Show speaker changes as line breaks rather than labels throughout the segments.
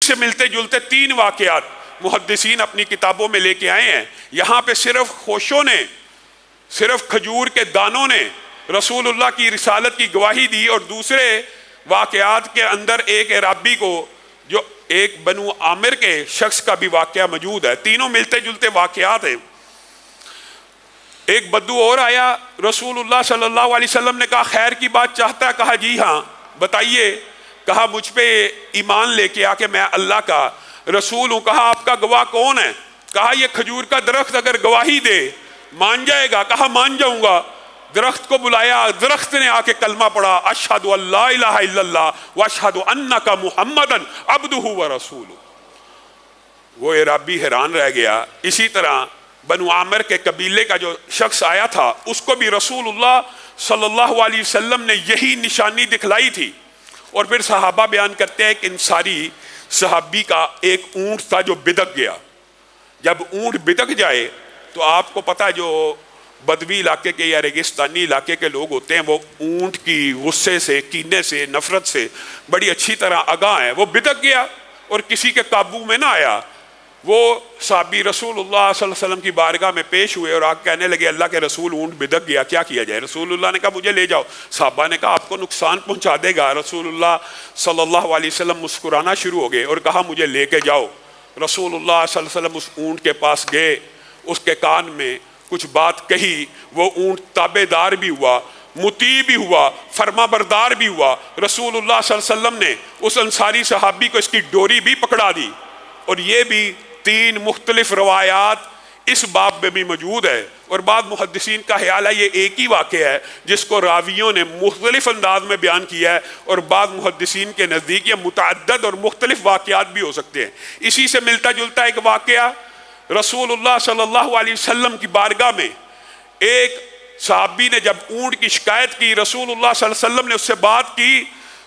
سے ملتے جلتے 3 واقعات محدثین اپنی کتابوں میں لے کے آئے ہیں۔ یہاں پہ صرف خوشوں نے، صرف کھجور کے دانوں نے رسول اللہ کی رسالت کی گواہی دی، اور دوسرے واقعات کے اندر ایک عرابی کو، جو ایک بنو عامر کے شخص کا بھی واقعہ موجود ہے۔ تینوں ملتے جلتے واقعات ہیں۔ ایک بدو اور آیا، رسول اللہ صلی اللہ علیہ وسلم نے کہا خیر کی بات چاہتا ہے؟ کہا جی ہاں بتائیے۔ کہا مجھ پہ ایمان لے کے آ کہ میں اللہ کا رسول ہوں۔ کہا آپ کا گواہ کون ہے؟ کہا یہ کھجور کا درخت اگر گواہی دے مان جائے گا؟ کہا مان جاؤں گا۔ درخت کو بلایا، درخت نے آ کے کلمہ پڑھا، اشہد ان لا الہ الا اللہ واشہد انک محمدا عبدہ ورسولہ۔ وہ عرابی حیران رہ گیا۔ اسی طرح بنو عامر کے قبیلے کا جو شخص آیا تھا، اس کو بھی رسول اللہ صلی اللہ علیہ وسلم نے یہی نشانی دکھلائی تھی۔ اور پھر صحابہ بیان کرتے ہیں کہ انصاری صحابی کا ایک اونٹ تھا جو بدک گیا۔ جب اونٹ بدک جائے تو آپ کو پتہ ہے جو بدوی علاقے کے یا ریگستانی علاقے کے لوگ ہوتے ہیں، وہ اونٹ کی غصے سے، کینے سے، نفرت سے بڑی اچھی طرح آگاہ ہیں۔ وہ بدک گیا اور کسی کے قابو میں نہ آیا۔ وہ صحابی رسول اللہ صلی اللہ علیہ وسلم کی بارگاہ میں پیش ہوئے اور آگ کہنے لگے اللہ کے رسول اونٹ بدک گیا، کیا کیا جائے؟ رسول اللہ نے کہا مجھے لے جاؤ۔ صحابہ نے کہا آپ کو نقصان پہنچا دے گا۔ رسول اللہ صلی اللہ علیہ وسلم مسکرانا شروع ہو گئے اور کہا مجھے لے کے جاؤ۔ رسول اللہ صلی اللہ علیہ وسلم اس اونٹ کے پاس گئے، اس کے کان میں کچھ بات کہی، وہ اونٹ تابع دار بھی ہوا، مطیع بھی ہوا، فرما بردار بھی ہوا۔ رسول اللہ صلی اللہ علیہ وسلم نے اس انصاری صحابی کو اس کی ڈوری بھی پکڑا دی۔ اور یہ بھی 3 مختلف روایات اس باب میں بھی موجود ہے، اور بعض محدثین کا خیال ہے یہ ایک ہی واقعہ ہے جس کو راویوں نے مختلف انداز میں بیان کیا ہے، اور بعض محدثین کے نزدیک یہ متعدد اور مختلف واقعات بھی ہو سکتے ہیں۔ اسی سے ملتا جلتا ایک واقعہ، رسول اللہ صلی اللہ علیہ وسلم کی بارگاہ میں ایک صحابی نے جب اونٹ کی شکایت کی، رسول اللہ صلی اللہ علیہ وسلم نے اس سے بات کی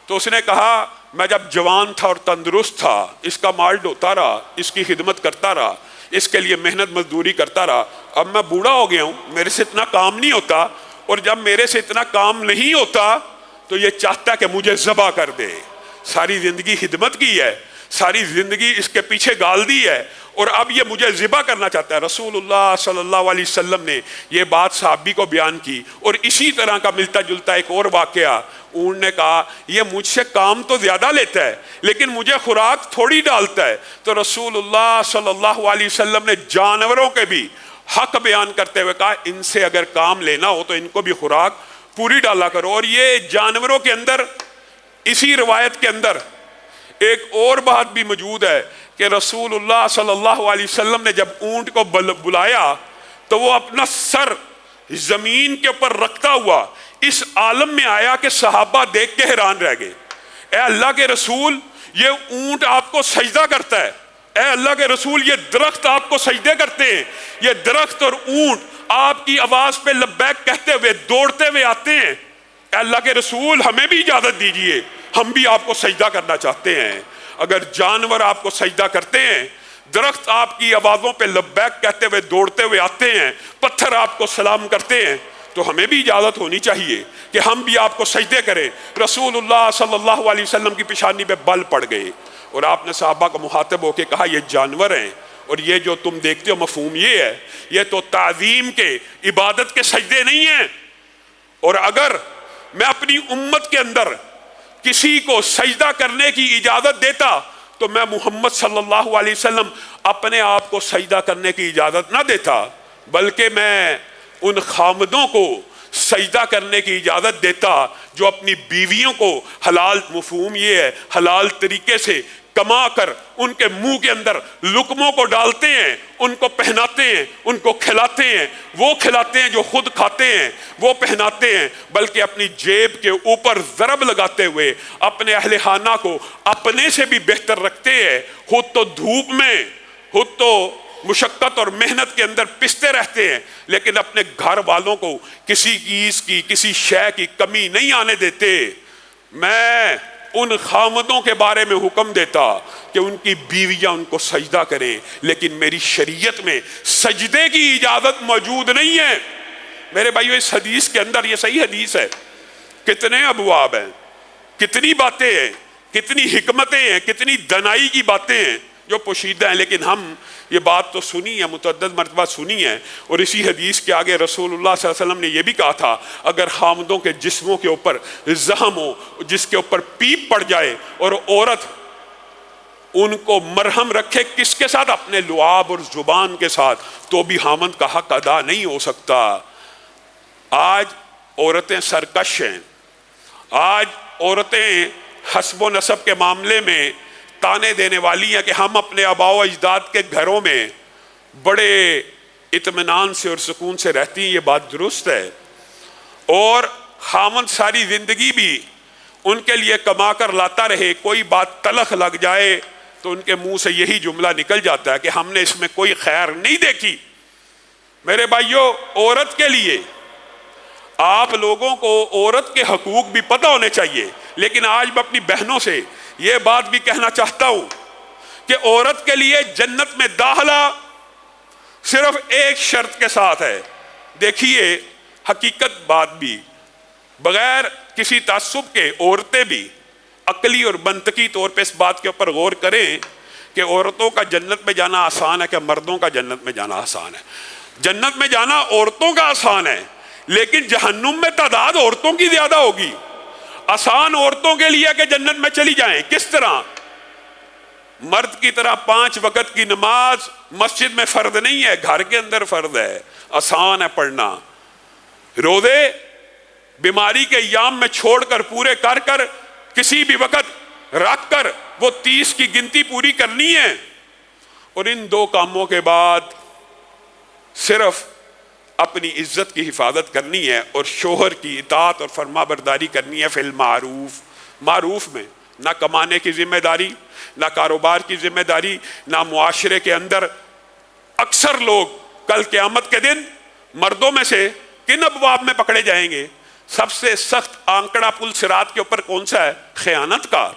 تو اس نے کہا میں جب جوان تھا اور تندرست تھا، اس کا مال ڈھوتا رہا، اس کی خدمت کرتا رہا، اس کے لیے محنت مزدوری کرتا رہا۔ اب میں بوڑھا ہو گیا ہوں، میرے سے اتنا کام نہیں ہوتا، اور جب میرے سے اتنا کام نہیں ہوتا تو یہ چاہتا کہ مجھے ذبح کر دے۔ ساری زندگی خدمت کی ہے، ساری زندگی اس کے پیچھے گال دی ہے، اور اب یہ مجھے ذبح کرنا چاہتا ہے۔ رسول اللہ صلی اللہ علیہ وسلم نے یہ بات صحابی کو بیان کی۔ اور اسی طرح کا ملتا جلتا ایک اور واقعہ، اونٹ نے کہا یہ مجھ سے کام تو زیادہ لیتا ہے لیکن مجھے خوراک تھوڑی ڈالتا ہے۔ تو رسول اللہ صلی اللہ علیہ وسلم نے جانوروں کے بھی حق بیان کرتے ہوئے کہا ان سے اگر کام لینا ہو تو ان کو بھی خوراک پوری ڈالا کرو۔ اور یہ جانوروں کے اندر، اسی روایت کے اندر ایک اور بات بھی موجود ہے کہ رسول اللہ صلی اللہ علیہ وسلم نے جب اونٹ کو بلایا تو وہ اپنا سر زمین کے اوپر رکھتا ہوا اس عالم میں آیا کہ صحابہ دیکھ کے حیران رہ گئے۔ اے اللہ کے رسول، یہ اونٹ آپ کو سجدہ کرتا ہے۔ اے اللہ کے رسول، یہ درخت آپ کو سجدے کرتے ہیں۔ یہ درخت اور اونٹ آپ کی آواز پہ لبیک کہتے ہوئے دوڑتے ہوئے آتے ہیں۔ اے اللہ کے رسول، ہمیں بھی اجازت دیجئے، ہم بھی آپ کو سجدہ کرنا چاہتے ہیں۔ اگر جانور آپ کو سجدہ کرتے ہیں، درخت آپ کی آوازوں پہ لبیک کہتے ہوئے دوڑتے ہوئے آتے ہیں، پتھر آپ کو سلام کرتے ہیں، تو ہمیں بھی اجازت ہونی چاہیے کہ ہم بھی آپ کو سجدے کریں۔ رسول اللہ صلی اللہ علیہ وسلم کی پیشانی پہ بل پڑ گئے، اور آپ نے صحابہ کو مخاطب ہو کے کہا یہ جانور ہیں، اور یہ جو تم دیکھتے ہو مفہوم یہ ہے، یہ تو تعظیم کے، عبادت کے سجدے نہیں ہیں۔ اور اگر میں اپنی امت کے اندر کسی کو سجدہ کرنے کی اجازت دیتا تو میں محمد صلی اللہ علیہ وسلم اپنے آپ کو سجدہ کرنے کی اجازت نہ دیتا، بلکہ میں ان خامدوں کو سجدہ کرنے کی اجازت دیتا جو اپنی بیویوں کو حلال، مفہوم یہ ہے حلال طریقے سے کما کر ان کے منہ کے اندر لقموں کو ڈالتے ہیں، ان کو پہناتے ہیں، ان کو کھلاتے ہیں، وہ کھلاتے ہیں جو خود کھاتے ہیں، وہ پہناتے ہیں، بلکہ اپنی جیب کے اوپر ضرب لگاتے ہوئے اپنے اہل خانہ کو اپنے سے بھی بہتر رکھتے ہیں۔ خود تو دھوپ میں، خود تو مشقت اور محنت کے اندر پستے رہتے ہیں، لیکن اپنے گھر والوں کو کسی چیز کی، کسی شے کی کمی نہیں آنے دیتے۔ میں ان خامدوں کے بارے میں حکم دیتا کہ ان کی بیویاں ان کو سجدہ کریں، لیکن میری شریعت میں سجدے کی اجازت موجود نہیں ہے۔ میرے بھائیو، اس حدیث کے اندر، یہ صحیح حدیث ہے، کتنے ابواب ہیں، کتنی باتیں ہیں، کتنی حکمتیں ہیں، کتنی دنائی کی باتیں ہیں جو پوشیدہ ہیں، لیکن ہم یہ بات تو سنی ہے، متعدد مرتبہ سنی ہے. اور اسی حدیث کے آگے رسول اللہ صلی اللہ علیہ وسلم نے یہ بھی کہا تھا، اگر خامدوں کے جسموں کے اوپر زخم ہو جس کے اوپر پیپ پڑ جائے اور عورت ان کو مرہم رکھے، کس کے ساتھ؟ اپنے لعاب اور زبان کے ساتھ، تو بھی خامد کا حق ادا نہیں ہو سکتا. آج عورتیں سرکش ہیں، آج عورتیں حسب و نسب کے معاملے میں تانے دینے والی ہیں کہ ہم اپنے آباء و اجداد کے گھروں میں بڑے اطمینان سے اور سکون سے رہتی ہیں. یہ بات درست ہے. اور خامد ساری زندگی بھی ان کے لیے کما کر لاتا رہے، کوئی بات تلخ لگ جائے تو ان کے منہ سے یہی جملہ نکل جاتا ہے کہ ہم نے اس میں کوئی خیر نہیں دیکھی. میرے بھائیوں، عورت کے لیے آپ لوگوں کو عورت کے حقوق بھی پتہ ہونے چاہیے، لیکن آج میں اپنی بہنوں سے یہ بات بھی کہنا چاہتا ہوں کہ عورت کے لیے جنت میں داخلہ صرف ایک شرط کے ساتھ ہے. دیکھیے حقیقت بات بھی، بغیر کسی تعصب کے عورتیں بھی عقلی اور منطقی طور پہ اس بات کے اوپر غور کریں کہ عورتوں کا جنت میں جانا آسان ہے کہ مردوں کا جنت میں جانا آسان ہے. جنت میں جانا عورتوں کا آسان ہے، لیکن جہنم میں تعداد عورتوں کی زیادہ ہوگی. آسان عورتوں کے لیے کہ جنت میں چلی جائیں. کس طرح؟ مرد کی طرح 5 وقت کی نماز مسجد میں فرض نہیں ہے، گھر کے اندر فرض ہے، آسان ہے پڑھنا. روزے بیماری کے ایام میں چھوڑ کر پورے کر کر کسی بھی وقت رکھ کر وہ 30 کی گنتی پوری کرنی ہے. اور ان 2 کاموں کے بعد صرف اپنی عزت کی حفاظت کرنی ہے اور شوہر کی اطاعت اور فرما برداری کرنی ہے فی المعروف. معروف میں نہ کمانے کی ذمہ داری، نہ کاروبار کی ذمہ داری، نہ معاشرے کے اندر. اکثر لوگ کل قیامت کے دن مردوں میں سے کن ابواب میں پکڑے جائیں گے؟ سب سے سخت آنکڑا پل صراط کے اوپر کون سا ہے؟ خیانت کا.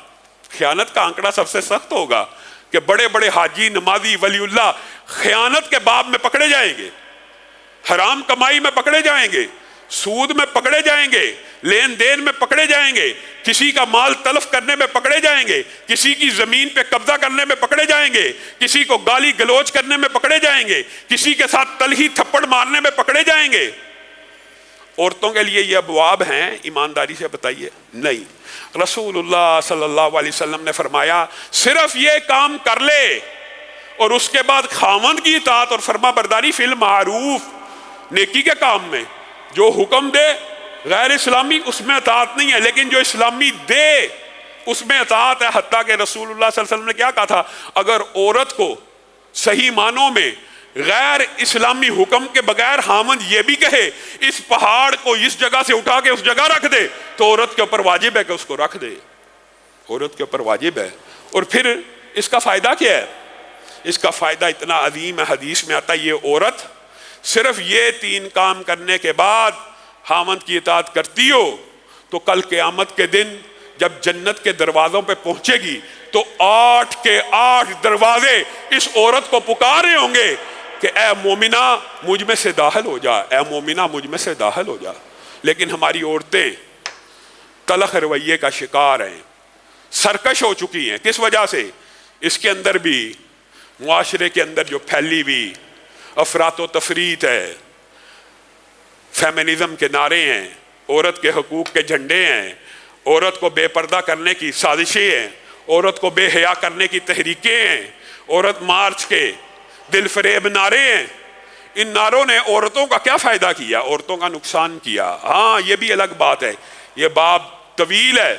خیانت کا آنکڑا سب سے سخت ہوگا کہ بڑے بڑے حاجی، نمازی، ولی اللہ خیانت کے باب میں پکڑے جائیں گے، حرام کمائی میں پکڑے جائیں گے، سود میں پکڑے جائیں گے، لین دین میں پکڑے جائیں گے، کسی کا مال تلف کرنے میں پکڑے جائیں گے، کسی کی زمین پہ قبضہ کرنے میں پکڑے جائیں گے، کسی کو گالی گلوچ کرنے میں پکڑے جائیں گے، کسی کے ساتھ تلخی تھپڑ مارنے میں پکڑے جائیں گے. عورتوں کے لیے یہ ابواب ہیں؟ ایمانداری سے بتائیے. نہیں. رسول اللہ صلی اللہ علیہ وسلم نے فرمایا صرف یہ کام کر لے اور اس کے بعد خاوند کی اطاعت اور فرما برداری فی المعروف، نیکی کے کام میں جو حکم دے غیر اسلامی اس میں اطاعت نہیں ہے، لیکن جو اسلامی دے اس میں اطاعت ہے. حتیٰ کہ رسول اللہ صلی اللہ علیہ وسلم نے کیا کہا تھا، اگر عورت کو صحیح معنوں میں غیر اسلامی حکم کے بغیر خاوند یہ بھی کہے اس پہاڑ کو اس جگہ سے اٹھا کے اس جگہ رکھ دے، تو عورت کے اوپر واجب ہے کہ اس کو رکھ دے. عورت کے اوپر واجب ہے. اور پھر اس کا فائدہ کیا ہے؟ اس کا فائدہ اتنا عظیم ہے، حدیث میں آتا ہے یہ عورت صرف یہ 3 کام کرنے کے بعد خاوند کی اطاعت کرتی ہو تو کل قیامت کے دن جب جنت کے دروازوں پہ پہنچے گی تو 8 کے 8 دروازے اس عورت کو پکارے ہوں گے کہ اے مومنہ مجھ میں سے داخل ہو جا، اے مومنہ مجھ میں سے داخل ہو جا. لیکن ہماری عورتیں تلخ رویے کا شکار ہیں، سرکش ہو چکی ہیں. کس وجہ سے؟ اس کے اندر بھی معاشرے کے اندر جو پھیلی ہوئی افراط و تفریط ہے، فیمنزم کے نعرے ہیں، عورت کے حقوق کے جھنڈے ہیں، عورت کو بے پردہ کرنے کی سازشیں ہیں، عورت کو بے حیا کرنے کی تحریکیں ہیں، عورت مارچ کے دل فریب نعرے ہیں. ان نعروں نے عورتوں کا کیا فائدہ کیا؟ عورتوں کا نقصان کیا. ہاں یہ بھی الگ بات ہے، یہ باب طویل ہے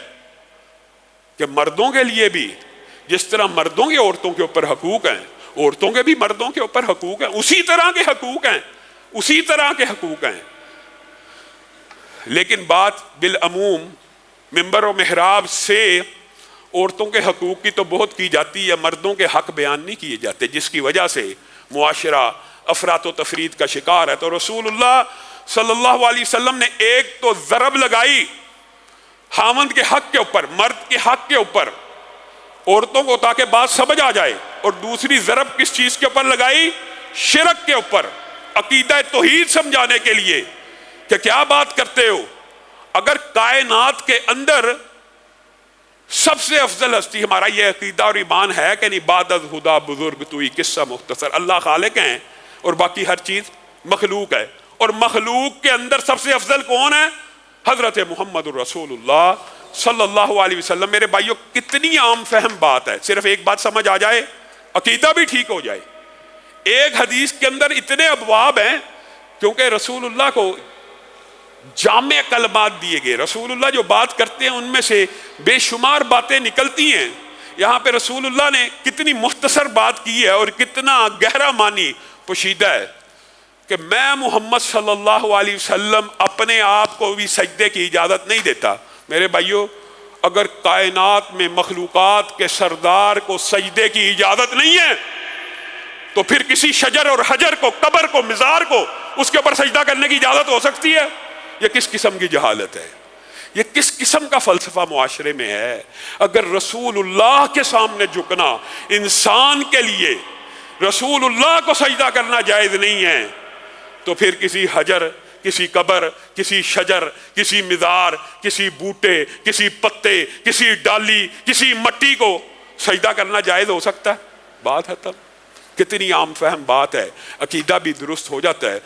کہ مردوں کے لیے بھی جس طرح مردوں کے عورتوں کے اوپر حقوق ہیں، عورتوں کے بھی مردوں کے اوپر حقوق ہیں، اسی طرح کے حقوق ہیں، اسی طرح کے حقوق ہیں. لیکن بات بالعموم منبر و محراب سے عورتوں کے حقوق کی تو بہت کی جاتی ہے، مردوں کے حق بیان نہیں کیے جاتے، جس کی وجہ سے معاشرہ افراط و تفرید کا شکار ہے. تو رسول اللہ صلی اللہ علیہ وسلم نے ایک تو ضرب لگائی خاوند کے حق کے اوپر، مرد کے حق کے اوپر عورتوں کو، تاکہ بات سمجھ آ جائے. اور دوسری ضرب کس چیز کے اوپر لگائی؟ شرک کے اوپر، عقیدہ توحید سمجھانے کے لیے کہ کیا بات کرتے ہو. اگر کائنات کے اندر سب سے افضل ہستی ہمارا یہ عقیدہ اور ایمان ہے کہ نہیں، بعد از خدا بزرگ توئی قصہ مختصر، اللہ خالق ہیں اور باقی ہر چیز مخلوق ہے، اور مخلوق کے اندر سب سے افضل کون ہے؟ حضرت محمد الرسول اللہ صلی اللہ علیہ وسلم۔ میرے بھائیوں کتنی عام فہم بات ہے، صرف ایک بات سمجھ آ جائے عقیدہ بھی ٹھیک ہو جائے۔ ایک حدیث کے اندر اتنے ابواب ہیں، کیونکہ رسول اللہ کو جامع کلمات دیے گئے، رسول اللہ جو بات کرتے ہیں ان میں سے بے شمار باتیں نکلتی ہیں۔ یہاں پہ رسول اللہ نے کتنی مختصر بات کی ہے اور کتنا گہرا معنی پوشیدہ ہے کہ میں محمد صلی اللہ علیہ وسلم اپنے آپ کو بھی سجدے کی اجازت نہیں دیتا۔ میرے بھائیوں اگر کائنات میں مخلوقات کے سردار کو سجدے کی اجازت نہیں ہے تو پھر کسی شجر اور حجر کو، قبر کو، مزار کو اس کے اوپر سجدہ کرنے کی اجازت ہو سکتی ہے؟ یہ کس قسم کی جہالت ہے، یہ کس قسم کا فلسفہ معاشرے میں ہے؟ اگر رسول اللہ کے سامنے جھکنا انسان کے لیے رسول اللہ کو سجدہ کرنا جائز نہیں ہے تو پھر کسی حجر، کسی قبر، کسی شجر، کسی مزار، کسی بوٹے، کسی پتے، کسی ڈالی، کسی مٹی کو سجدہ کرنا جائز ہو سکتا ہے؟ بات ہے تب کتنی عام فہم بات ہے، عقیدہ بھی درست ہو جاتا ہے۔